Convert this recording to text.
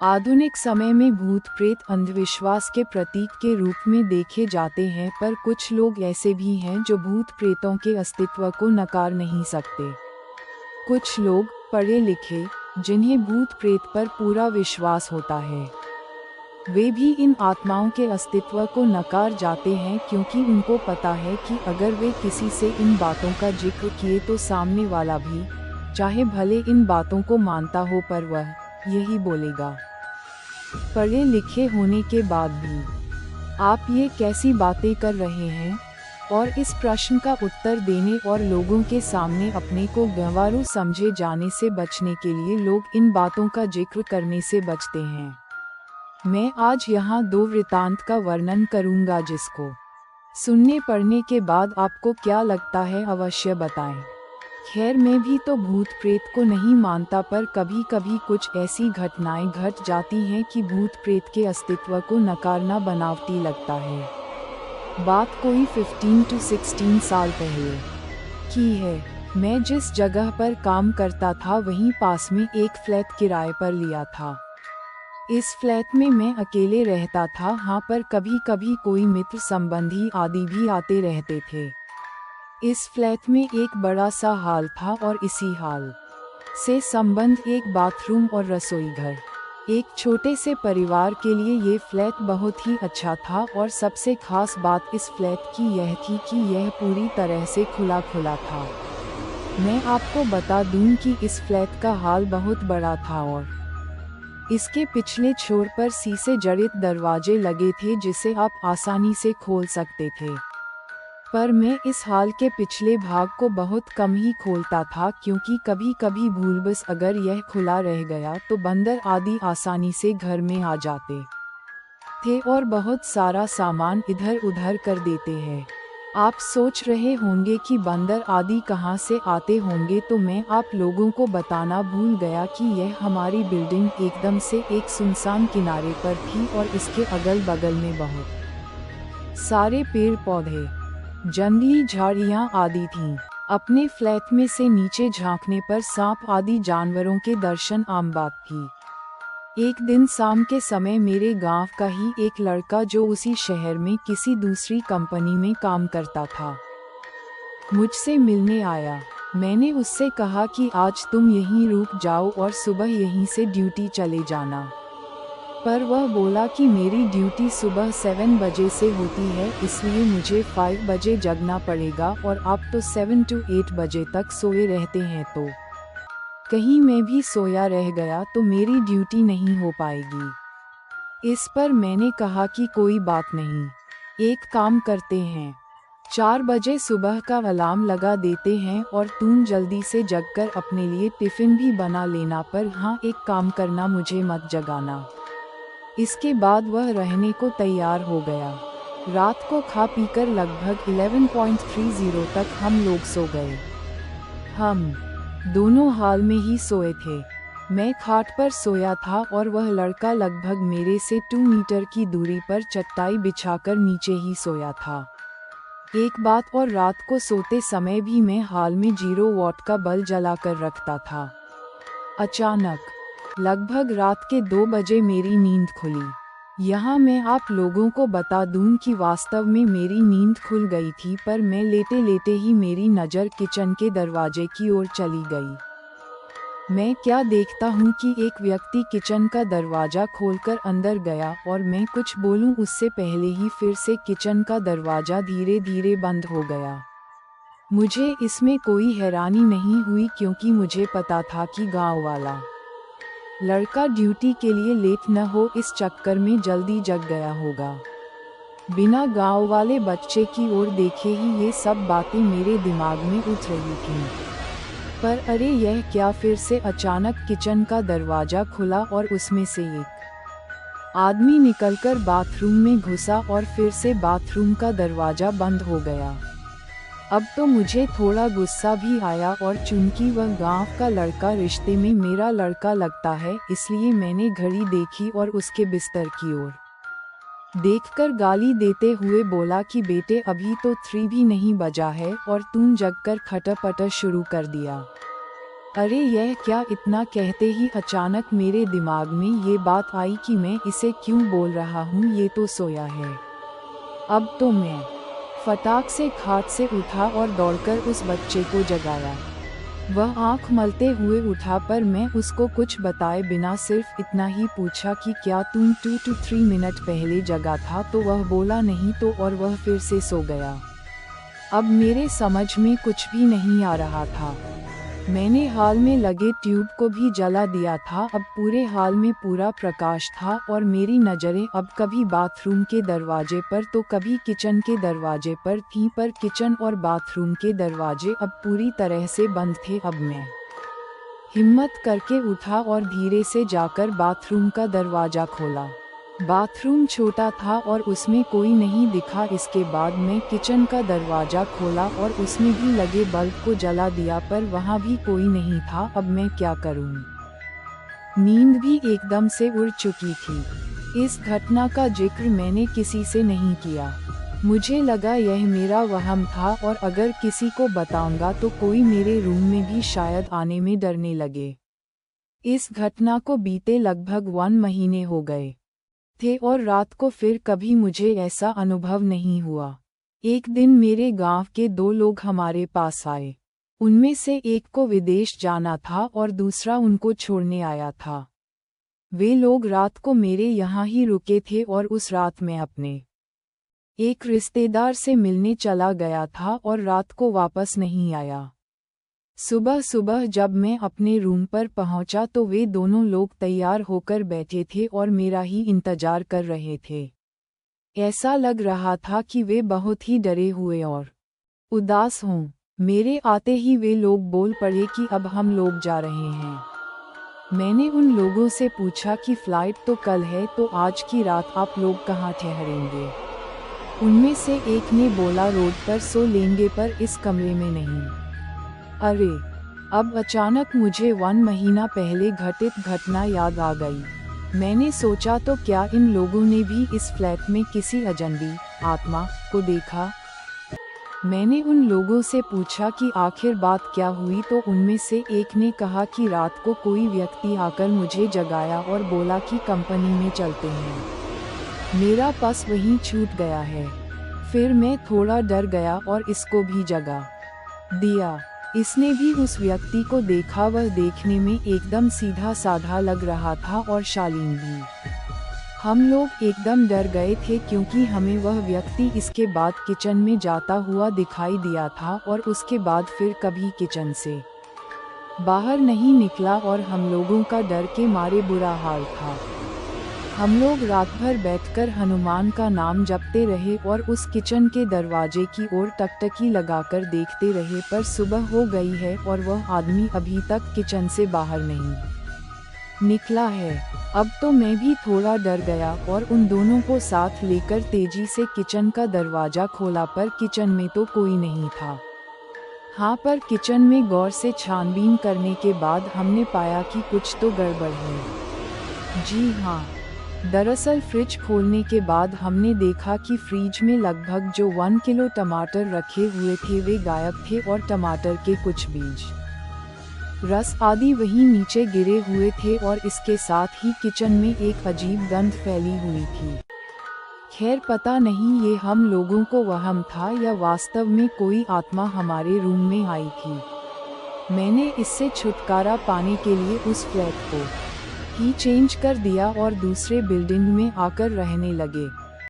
आधुनिक समय में भूत प्रेत अंधविश्वास के प्रतीक के रूप में देखे जाते हैं, पर कुछ लोग ऐसे भी हैं जो भूत प्रेतों के अस्तित्व को नकार नहीं सकते। कुछ लोग पढ़े लिखे, जिन्हें भूत प्रेत पर पूरा विश्वास होता है, वे भी इन आत्माओं के अस्तित्व को नकार जाते हैं, क्योंकि उनको पता है कि अगर वे किसी से इन बातों का जिक्र किए तो सामने वाला भी, चाहे भले इन बातों को मानता हो, पर वह यही बोलेगा। पढ़े लिखे होने के बाद भी आप ये कैसी बातें कर रहे हैं? और इस प्रश्न का उत्तर देने और लोगों के सामने अपने को गंवारू समझे जाने से बचने के लिए लोग इन बातों का जिक्र करने से बचते हैं। मैं आज यहाँ दो वृत्तांत का वर्णन करूँगा, जिसको सुनने पढ़ने के बाद आपको क्या लगता है अवश्य बताएं। खैर, मैं भी तो भूत प्रेत को नहीं मानता, पर कभी कभी कुछ ऐसी घटनाएं घट जाती हैं कि भूत प्रेत के अस्तित्व को नकारना बनावटी लगता है। बात कोई 15 to 16 साल पहले की है। मैं जिस जगह पर काम करता था वहीं पास में एक फ्लैट किराए पर लिया था। इस फ्लैट में मैं अकेले रहता था, हाँ, पर कभी कभी कोई मित्र संबंधी आदि भी आते रहते थे। इस फ्लैट में एक बड़ा सा हॉल था और इसी हॉल से संबंध एक बाथरूम और रसोई घर। एक छोटे से परिवार के लिए ये फ्लैट बहुत ही अच्छा था, और सबसे खास बात इस फ्लैट की यह थी कि यह पूरी तरह से खुला खुला था। मैं आपको बता दूं कि इस फ्लैट का हॉल बहुत बड़ा था और इसके पिछले छोर पर शीशे जड़ित दरवाजे लगे थे, जिसे आप आसानी से खोल सकते थे। पर मैं इस हॉल के पिछले भाग को बहुत कम ही खोलता था, क्योंकि कभी कभी भूलवश अगर यह खुला रह गया तो बंदर आदि आसानी से घर में आ जाते थे और बहुत सारा सामान इधर उधर कर देते हैं। आप सोच रहे होंगे कि बंदर आदि कहाँ से आते होंगे, तो मैं आप लोगों को बताना भूल गया कि यह हमारी बिल्डिंग एकदम से एक सुनसान किनारे पर थी और इसके अगल बगल में बहुत सारे पेड़ पौधे, जंगली झाड़ियाँ आदि थीं। अपने फ्लैट में से नीचे झांकने पर सांप आदि जानवरों के दर्शन आम बात थी। एक दिन शाम के समय मेरे गांव का ही एक लड़का, जो उसी शहर में किसी दूसरी कंपनी में काम करता था, मुझसे मिलने आया। मैंने उससे कहा कि आज तुम यहीं रुक जाओ और सुबह यहीं से ड्यूटी चले जाना। पर वह बोला कि मेरी ड्यूटी सुबह 7 बजे से होती है, इसलिए मुझे 5 बजे जगना पड़ेगा, और आप तो 7 to 8 बजे तक सोए रहते हैं, तो कहीं मैं भी सोया रह गया तो मेरी ड्यूटी नहीं हो पाएगी। इस पर मैंने कहा कि कोई बात नहीं, एक काम करते हैं, 4 बजे सुबह का अलार्म लगा देते हैं और तुम जल्दी से जगकर अपने लिए टिफिन भी बना लेना, पर हाँ, एक काम करना, मुझे मत जगाना। इसके बाद वह रहने को तैयार हो गया। रात को खा पीकर लगभग 11:30 तक हम लोग सो गए। हम दोनों हॉल में ही सोए थे। मैं खाट पर सोया था और वह लड़का लगभग मेरे से 2 मीटर की दूरी पर चटाई बिछाकर नीचे ही सोया था। एक बात और, रात को सोते समय भी मैं हॉल में 0 वॉट का बल्ब जलाकर रखता था। अचानक लगभग रात के 2 बजे मेरी नींद खुली। यहाँ मैं आप लोगों को बता दूं कि वास्तव में मेरी नींद खुल गई थी, पर मैं लेटे लेटे ही मेरी नज़र किचन के दरवाजे की ओर चली गई। मैं क्या देखता हूँ कि एक व्यक्ति किचन का दरवाज़ा खोलकर अंदर गया, और मैं कुछ बोलूँ उससे पहले ही फिर से किचन का दरवाज़ा धीरे धीरे बंद हो गया। मुझे इसमें कोई हैरानी नहीं हुई, क्योंकि मुझे पता था कि गाँव वाला लड़का ड्यूटी के लिए लेट न हो, इस चक्कर में जल्दी जग गया होगा। बिना गांव वाले बच्चे की ओर देखे ही ये सब बातें मेरे दिमाग में उठ रही थीं। पर अरे, यह क्या! फिर से अचानक किचन का दरवाज़ा खुला और उसमें से एक आदमी निकलकर बाथरूम में घुसा और फिर से बाथरूम का दरवाज़ा बंद हो गया। अब तो मुझे थोड़ा गुस्सा भी आया, और चूंकि वह गांव का लड़का रिश्ते में मेरा लड़का लगता है, इसलिए मैंने घड़ी देखी और उसके बिस्तर की ओर देखकर गाली देते हुए बोला कि बेटे, अभी तो 3 भी नहीं बजा है और तुम जगकर खटपट शुरू कर दिया। अरे यह क्या! इतना कहते ही अचानक मेरे दिमाग में ये बात आई कि मैं इसे क्यों बोल रहा हूँ, ये तो सोया है। अब तो मैं फटाक से खाट से उठा और दौड़कर उस बच्चे को जगाया। वह आंख मलते हुए उठा, पर मैं उसको कुछ बताए बिना सिर्फ इतना ही पूछा कि क्या तुम 2 to 3 मिनट पहले जगा था, तो वह बोला नहीं तो, और वह फिर से सो गया। अब मेरे समझ में कुछ भी नहीं आ रहा था। मैंने हाल में लगे ट्यूब को भी जला दिया था। अब पूरे हाल में पूरा प्रकाश था और मेरी नज़रें अब कभी बाथरूम के दरवाजे पर तो कभी किचन के दरवाजे पर थीं, पर किचन और बाथरूम के दरवाजे अब पूरी तरह से बंद थे। अब मैं हिम्मत करके उठा और धीरे से जाकर बाथरूम का दरवाज़ा खोला। बाथरूम छोटा था और उसमें कोई नहीं दिखा। इसके बाद मैं किचन का दरवाज़ा खोला और उसमें भी लगे बल्ब को जला दिया, पर वहाँ भी कोई नहीं था। अब मैं क्या करूँ? नींद भी एकदम से उड़ चुकी थी। इस घटना का जिक्र मैंने किसी से नहीं किया। मुझे लगा यह मेरा वहम था, और अगर किसी को बताऊंगा तो कोई मेरे रूम में भी शायद आने में डरने लगे। इस घटना को बीते लगभग 1 महीने हो गए थे और रात को फिर कभी मुझे ऐसा अनुभव नहीं हुआ। एक दिन मेरे गांव के 2 लोग हमारे पास आए। उनमें से एक को विदेश जाना था और दूसरा उनको छोड़ने आया था। वे लोग रात को मेरे यहाँ ही रुके थे और उस रात मैं अपने एक रिश्तेदार से मिलने चला गया था और रात को वापस नहीं आया। सुबह सुबह जब मैं अपने रूम पर पहुंचा तो वे दोनों लोग तैयार होकर बैठे थे और मेरा ही इंतजार कर रहे थे। ऐसा लग रहा था कि वे बहुत ही डरे हुए और उदास हों। मेरे आते ही वे लोग बोल पड़े कि अब हम लोग जा रहे हैं। मैंने उन लोगों से पूछा कि फ्लाइट तो कल है, तो आज की रात आप लोग कहाँ ठहरेंगे? उनमें से एक ने बोला रोड पर सो लेंगे, पर इस कमरे में नहीं। अरे! अब अचानक मुझे 1 महीना पहले घटित घटना याद आ गई। मैंने सोचा तो क्या इन लोगों ने भी इस फ्लैट में किसी अजनबी आत्मा को देखा? मैंने उन लोगों से पूछा कि आखिर बात क्या हुई, तो उनमें से एक ने कहा कि रात को कोई व्यक्ति आकर मुझे जगाया और बोला कि कंपनी में चलते हैं। मेरा बस वहीं छूट गया है। फिर मैं थोड़ा डर गया और इसको भी जगा दिया। इसने भी उस व्यक्ति को देखा। वह देखने में एकदम सीधा साधा लग रहा था और शालीन भी। हम लोग एकदम डर गए थे क्योंकि हमें वह व्यक्ति इसके बाद किचन में जाता हुआ दिखाई दिया था और उसके बाद फिर कभी किचन से बाहर नहीं निकला और हम लोगों का डर के मारे बुरा हाल था। हम लोग रात भर बैठकर हनुमान का नाम जपते रहे और उस किचन के दरवाजे की ओर टकटकी लगाकर देखते रहे, पर सुबह हो गई है और वह आदमी अभी तक किचन से बाहर नहीं निकला है। अब तो मैं भी थोड़ा डर गया और उन दोनों को साथ लेकर तेजी से किचन का दरवाजा खोला, पर किचन में तो कोई नहीं था। हाँ, पर किचन में गौर से छानबीन करने के बाद हमने पाया कि कुछ तो गड़बड़ है। जी हाँ, दरअसल फ्रिज खोलने के बाद हमने देखा कि फ्रिज में लगभग जो 1 किलो टमाटर रखे हुए थे वे गायब थे और टमाटर के कुछ बीज, रस आदि वहीं नीचे गिरे हुए थे और इसके साथ ही किचन में एक अजीब गंध फैली हुई थी। खैर पता नहीं ये हम लोगों को वहम था या वास्तव में कोई आत्मा हमारे रूम में आई थी। मैंने इससे छुटकारा पाने के लिए उस फ्लैट को ही चेंज कर दिया और दूसरे बिल्डिंग में आकर रहने लगे।